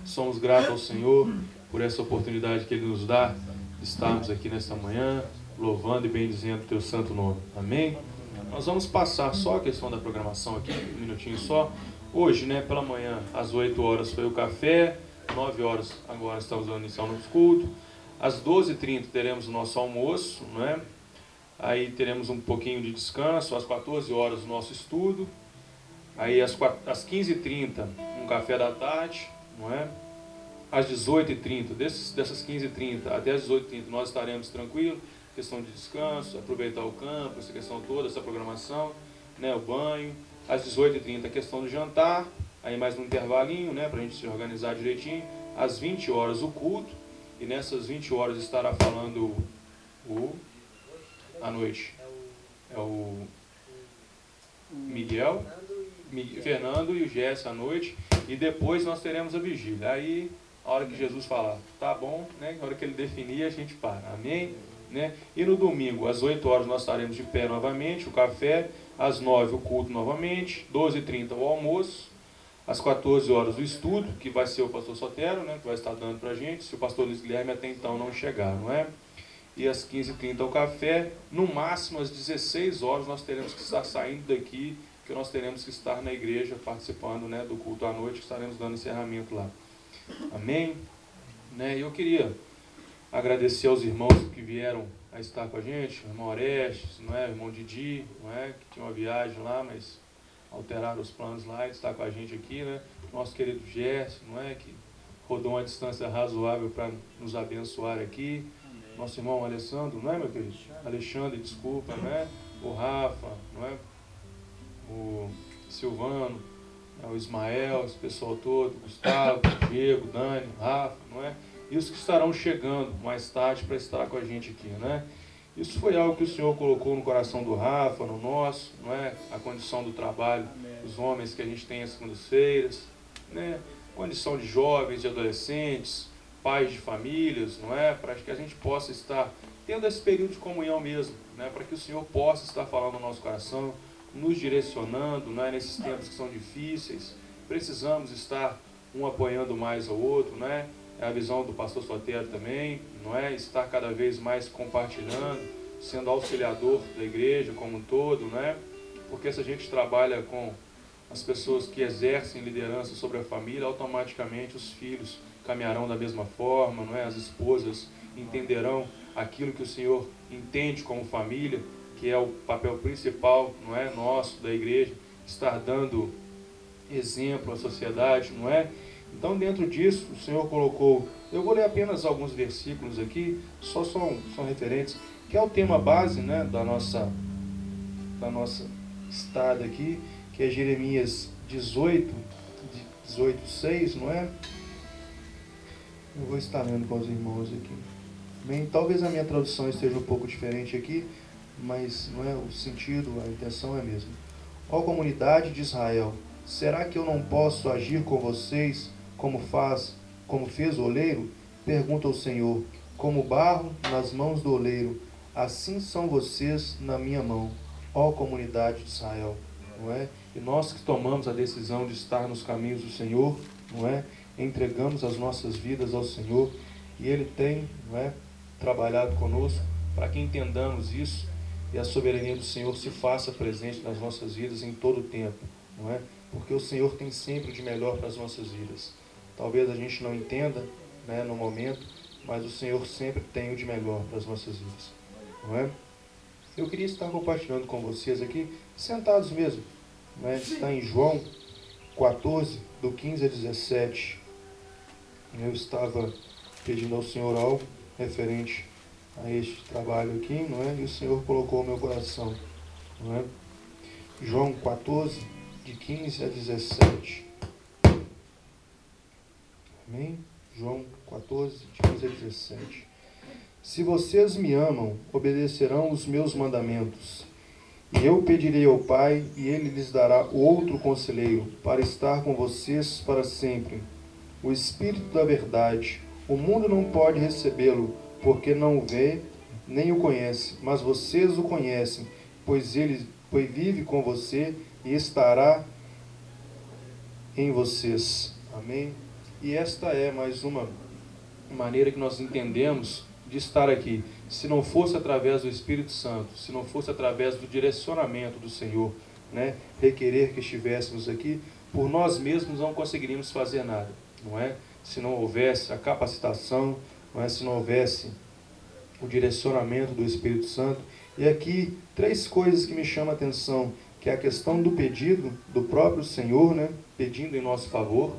Somos gratos ao Senhor por essa oportunidade que Ele nos dá de estarmos aqui nesta manhã, louvando e bendizendo o Teu santo nome. Amém? Nós vamos passar só a questão da programação aqui, um minutinho só. Hoje, pela manhã, às 8 horas foi o café, 9 horas agora estamos dando início no culto. Às 12h30 teremos o nosso almoço, Aí teremos um pouquinho de descanso, às 14 horas o nosso estudo. Aí às 15h30 um café da tarde, Às 18h30, dessas 15h30 até às 18h30 nós estaremos tranquilos, questão de descanso, aproveitar o campo, essa questão toda, essa programação, o banho. Às 18h30 a questão do jantar, aí mais um intervalinho, para a gente se organizar direitinho. Às 20 horas o culto, e nessas 20 horas estará falando à noite. É o Miguel, Fernando e o Jesse à noite, e depois nós teremos a vigília. Aí, a hora que Jesus falar, tá bom, a hora que Ele definir, a gente para. Amém? E no domingo, às 8 horas, nós estaremos de pé novamente, o café. Às 9 o culto novamente. 12h30 o almoço. Às 14 horas o estudo, que vai ser o pastor Sotero, que vai estar dando pra gente, se o pastor Luiz Guilherme até então não chegar, E às 15h30 o café. No máximo, às 16 horas, nós teremos que estar saindo daqui, que nós teremos que estar na igreja participando, do culto à noite, que estaremos dando encerramento lá. Amém? Eu queria agradecer aos irmãos que vieram a estar com a gente, o irmão Orestes, o irmão Didi, que tinha uma viagem lá, mas alteraram os planos lá e está com a gente aqui, Nosso querido Gerson, que rodou uma distância razoável para nos abençoar aqui. Nosso irmão Alessandro, meu querido? Alexandre, desculpa, O Rafa, O Silvano, o Ismael, esse pessoal todo, Gustavo, Diego, Dani, Rafa, E os que estarão chegando mais tarde para estar com a gente aqui, Isso foi algo que o Senhor colocou no coração do Rafa, no nosso, A condição do trabalho, os homens que a gente tem às segundas-feiras, Condição de jovens, de adolescentes, pais de famílias, Para que a gente possa estar tendo esse período de comunhão mesmo, Para que o Senhor possa estar falando no nosso coração, nos direcionando, nesses tempos que são difíceis. Precisamos estar um apoiando mais ao outro, É a visão do pastor Sotero também, Estar cada vez mais compartilhando, sendo auxiliador da igreja como um todo, Porque se a gente trabalha com as pessoas que exercem liderança sobre a família, automaticamente os filhos caminharão da mesma forma, As esposas entenderão aquilo que o Senhor entende como família, que é o papel principal, nosso, da igreja, estar dando exemplo à sociedade, Então, dentro disso, o Senhor colocou, eu vou ler apenas alguns versículos aqui, são referentes, que é o tema base, da nossa estada aqui, que é Jeremias 18:6, Eu vou estar lendo com os irmãos aqui. Bem, talvez a minha tradução esteja um pouco diferente aqui, mas o sentido, a intenção é a mesma. Ó comunidade de Israel, será que eu não posso agir com vocês como fez o oleiro? Pergunta o Senhor. Como barro nas mãos do oleiro, assim são vocês na minha mão, ó comunidade de Israel. E nós que tomamos a decisão de estar nos caminhos do Senhor, entregamos as nossas vidas ao Senhor, e Ele tem, trabalhado conosco para que entendamos isso e a soberania do Senhor se faça presente nas nossas vidas em todo o tempo, Porque o Senhor tem sempre o de melhor para as nossas vidas. Talvez a gente não entenda, no momento, mas o Senhor sempre tem o de melhor para as nossas vidas, Eu queria estar compartilhando com vocês aqui, sentados mesmo, Está em João 14, do 15 a 17. Eu estava pedindo ao Senhor algo referente a este trabalho aqui, E o Senhor colocou no meu coração, João 14, de 15 a 17. Amém? João 14, de 15 a 17. Se vocês me amam, obedecerão os meus mandamentos. E eu pedirei ao Pai, e Ele lhes dará outro conselheiro, para estar com vocês para sempre. O Espírito da verdade. O mundo não pode recebê-lo, porque não o vê, nem o conhece. Mas vocês o conhecem, pois vive com você e estará em vocês. Amém? E esta é mais uma maneira que nós entendemos de estar aqui. Se não fosse através do Espírito Santo, se não fosse através do direcionamento do Senhor, né, requerer que estivéssemos aqui, por nós mesmos não conseguiríamos fazer nada, não é? Se não houvesse a capacitação, não é? Se não houvesse o direcionamento do Espírito Santo. E aqui, 3 coisas que me chamam a atenção, que é a questão do pedido do próprio Senhor, né, pedindo em nosso favor,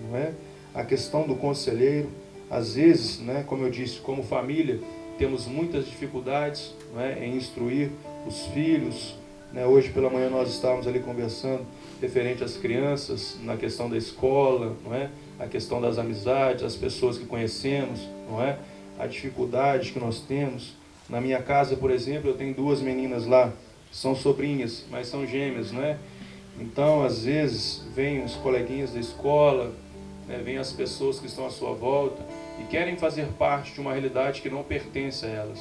não é? A questão do conselheiro. Às vezes, né, como eu disse, como família, temos muitas dificuldades, não é, em instruir os filhos, né? Hoje pela manhã nós estávamos ali conversando referente às crianças, na questão da escola, não é? A questão das amizades, as pessoas que conhecemos, não é? A dificuldade que nós temos. Na minha casa, por exemplo, eu tenho 2 meninas lá, são sobrinhas, mas são gêmeas, não é? Então, às vezes, vêm os coleguinhas da escola, né, vêm as pessoas que estão à sua volta e querem fazer parte de uma realidade que não pertence a elas,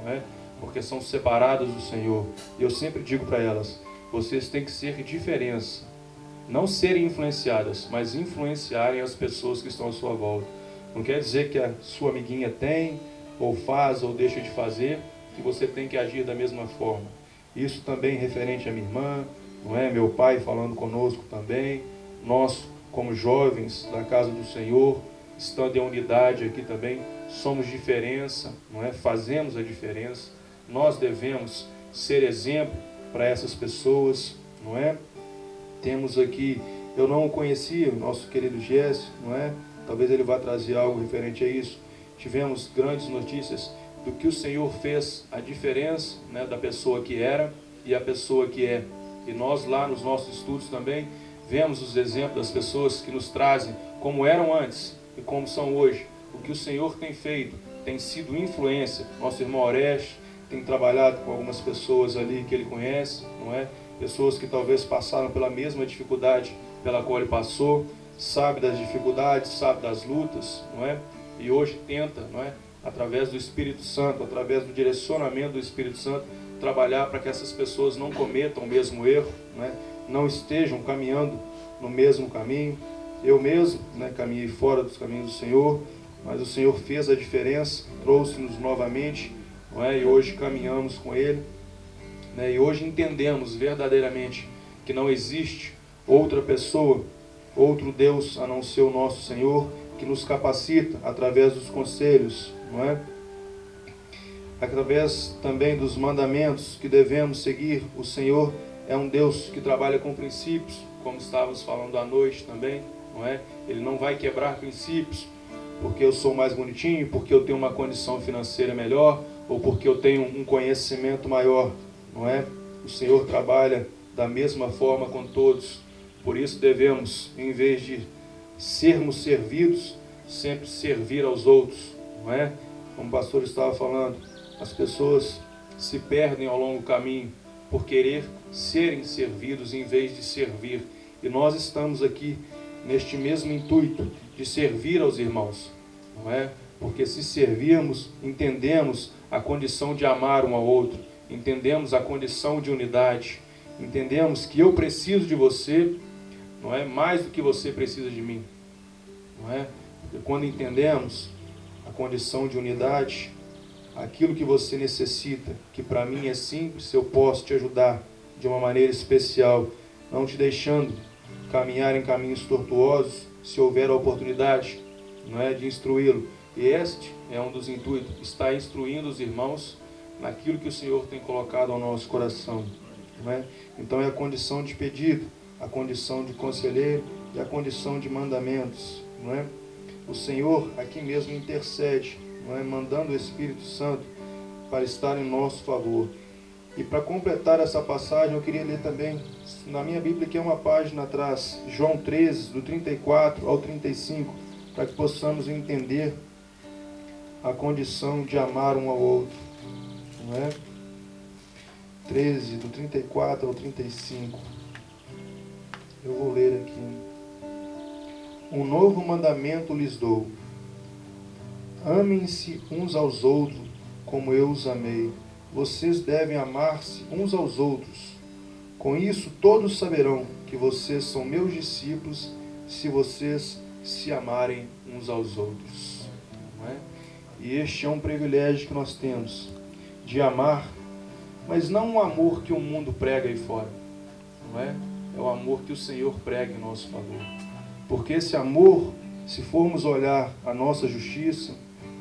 não é? Porque são separadas do Senhor. E eu sempre digo para elas, vocês têm que ser diferença, não serem influenciadas, mas influenciarem as pessoas que estão à sua volta. Não quer dizer que a sua amiguinha tem, ou faz, ou deixa de fazer, que você tem que agir da mesma forma. Isso também referente à minha irmã, não é? Meu pai falando conosco também, nós como jovens da casa do Senhor, estando em unidade aqui também, somos diferença, não é? Fazemos a diferença, nós devemos ser exemplo para essas pessoas, não é? Temos aqui, eu não o conhecia, o nosso querido Jesse, não é? Talvez ele vá trazer algo referente a isso. Tivemos grandes notícias do que o Senhor fez, a diferença, né, da pessoa que era e a pessoa que é. E nós lá nos nossos estudos também vemos os exemplos das pessoas que nos trazem como eram antes e como são hoje. O que o Senhor tem feito tem sido influência. Nosso irmão Oreste tem trabalhado com algumas pessoas ali que ele conhece, não é? Pessoas que talvez passaram pela mesma dificuldade pela qual ele passou, sabe das dificuldades, sabe das lutas, não é? E hoje tenta, não é? Através do Espírito Santo, através do direcionamento do Espírito Santo, trabalhar para que essas pessoas não cometam o mesmo erro, não é? Não estejam caminhando no mesmo caminho. Eu mesmo, né, caminhei fora dos caminhos do Senhor, mas o Senhor fez a diferença, trouxe-nos novamente, não é? E hoje caminhamos com Ele, né? E hoje entendemos verdadeiramente que não existe outra pessoa, outro Deus a não ser o nosso Senhor, que nos capacita através dos conselhos, não é? Através também dos mandamentos que devemos seguir. O Senhor é um Deus que trabalha com princípios, como estávamos falando à noite também, não é? Ele não vai quebrar princípios porque eu sou mais bonitinho, porque eu tenho uma condição financeira melhor, ou porque eu tenho um conhecimento maior, não é? O Senhor trabalha da mesma forma com todos. Por isso devemos, em vez de sermos servidos, sempre servir aos outros, não é? Como o pastor estava falando, as pessoas se perdem ao longo do caminho por querer serem servidos em vez de servir. E nós estamos aqui neste mesmo intuito de servir aos irmãos, não é? Porque se servirmos, entendemos a condição de amar um ao outro, entendemos a condição de unidade, entendemos que eu preciso de você, não é? Mais do que você precisa de mim, não é? Porque quando entendemos a condição de unidade, aquilo que você necessita, que para mim é simples, eu posso te ajudar de uma maneira especial, não te deixando caminhar em caminhos tortuosos, se houver a oportunidade, não é, de instruí-lo. E este é um dos intuitos, está instruindo os irmãos naquilo que o Senhor tem colocado ao nosso coração, não é? Então é a condição de pedido, a condição de conselheiro e a condição de mandamentos, não é? O Senhor aqui mesmo intercede, não é? Mandando o Espírito Santo para estar em nosso favor. E para completar essa passagem, eu queria ler também, na minha Bíblia, que é uma página atrás, João 13, do 34 ao 35, para que possamos entender a condição de amar um ao outro, não é? 13, do 34 ao 35. Eu vou ler aqui. Um novo mandamento lhes dou: amem-se uns aos outros como eu os amei. Vocês devem amar-se uns aos outros. Com isso todos saberão que vocês são meus discípulos, se vocês se amarem uns aos outros. Não é? E este é um privilégio que nós temos, de amar, mas não um amor que o mundo prega aí fora. Não é? É o amor que o Senhor prega em nosso favor. Porque esse amor, se formos olhar a nossa justiça,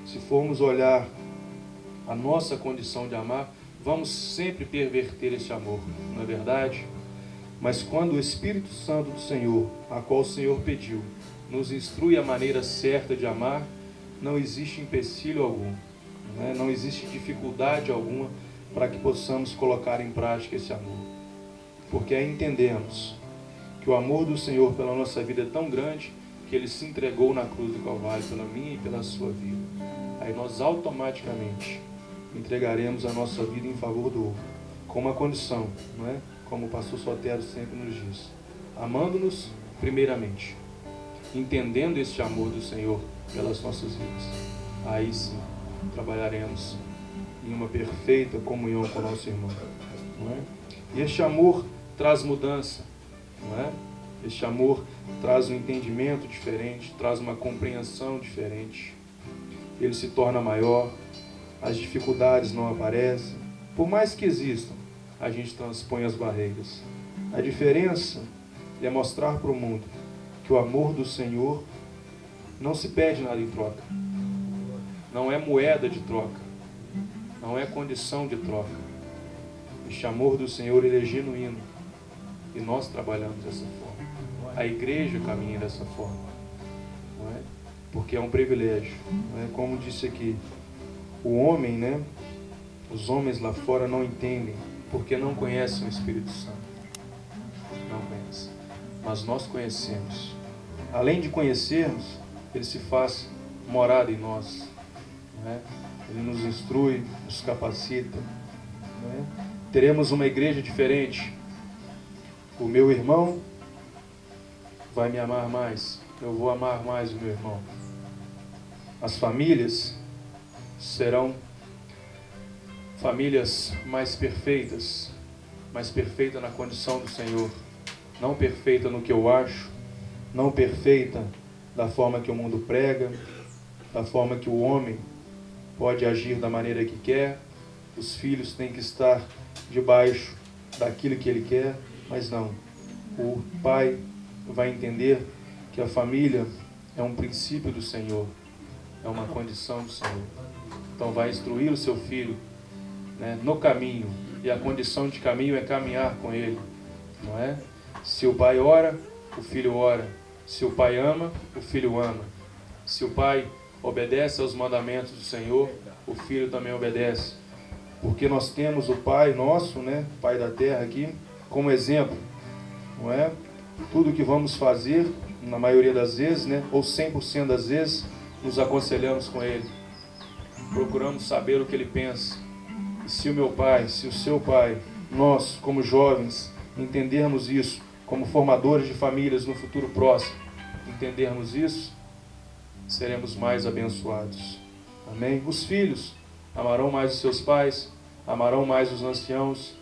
se formos olhar a nossa condição de amar, vamos sempre perverter esse amor, não é verdade? Mas quando o Espírito Santo do Senhor, a qual o Senhor pediu, nos instrui a maneira certa de amar, não existe empecilho algum, né? Não existe dificuldade alguma para que possamos colocar em prática esse amor. Porque aí entendemos que o amor do Senhor pela nossa vida é tão grande que Ele se entregou na cruz do Calvário pela minha e pela sua vida. Aí nós automaticamente entregaremos a nossa vida em favor do outro, com uma condição, não é? Como o pastor Sotero sempre nos diz, amando-nos primeiramente, entendendo este amor do Senhor pelas nossas vidas. Aí sim, trabalharemos em uma perfeita comunhão com o nosso irmão, não é? E este amor traz mudança, não é? Este amor traz um entendimento diferente, traz uma compreensão diferente. Ele se torna maior, as dificuldades não aparecem. Por mais que existam, a gente transpõe as barreiras. A diferença é mostrar para o mundo que o amor do Senhor não se pede nada em troca. Não é moeda de troca. Não é condição de troca. Este amor do Senhor, ele é genuíno. E nós trabalhamos dessa forma. A igreja caminha dessa forma. Não é? Porque é um privilégio. Não é? Como disse aqui, o homem, né? Os homens lá fora não entendem, porque não conhecem o Espírito Santo. Não conhecem. Mas nós conhecemos. Além de conhecermos, ele se faz morada em nós. Não é? Ele nos instrui, nos capacita. Não é? Teremos uma igreja diferente. O meu irmão vai me amar mais. Eu vou amar mais o meu irmão. As famílias serão famílias mais perfeitas na condição do Senhor, não perfeita no que eu acho, não perfeita da forma que o mundo prega, da forma que o homem pode agir da maneira que quer. Os filhos têm que estar debaixo daquilo que ele quer, mas não. O pai vai entender que a família é um princípio do Senhor, é uma condição do Senhor. Então vai instruir o seu filho, né, no caminho, e a condição de caminho é caminhar com ele, não é? Se o pai ora, o filho ora. Se o pai ama, o filho ama. Se o pai obedece aos mandamentos do Senhor, o filho também obedece. Porque nós temos o Pai nosso, né, Pai da terra aqui, como exemplo, não é? Tudo que vamos fazer, na maioria das vezes, né, ou 100% das vezes, nos aconselhamos com Ele. Procuramos saber o que Ele pensa. E se o meu pai, se o seu pai, nós, como jovens, entendermos isso, como formadores de famílias no futuro próximo, entendermos isso, seremos mais abençoados. Amém? Os filhos amarão mais os seus pais, amarão mais os anciãos,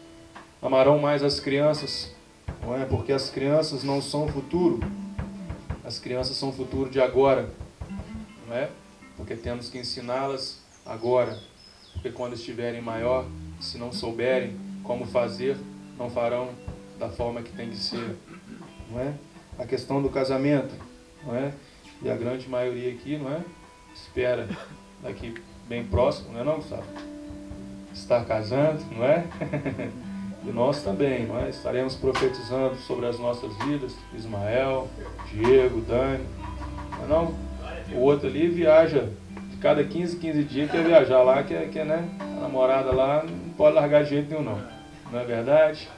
amarão mais as crianças, não é? Porque as crianças não são o futuro, as crianças são o futuro de agora, não é? Porque temos que ensiná-las agora, porque quando estiverem maior, se não souberem como fazer, não farão da forma que tem que ser, não é? A questão do casamento, não é? E a grande maioria aqui, não é? Espera daqui bem próximo, não é não, Gustavo? Estar casando, não é? E nós também, não é? Estaremos profetizando sobre as nossas vidas, Ismael, Diego, Dani, não é não? O outro ali viaja, de cada 15 dias quer viajar lá, quer, né? A namorada lá não pode largar de jeito nenhum, não é verdade?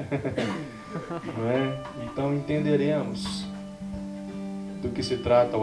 Não é? Então entenderemos do que se trata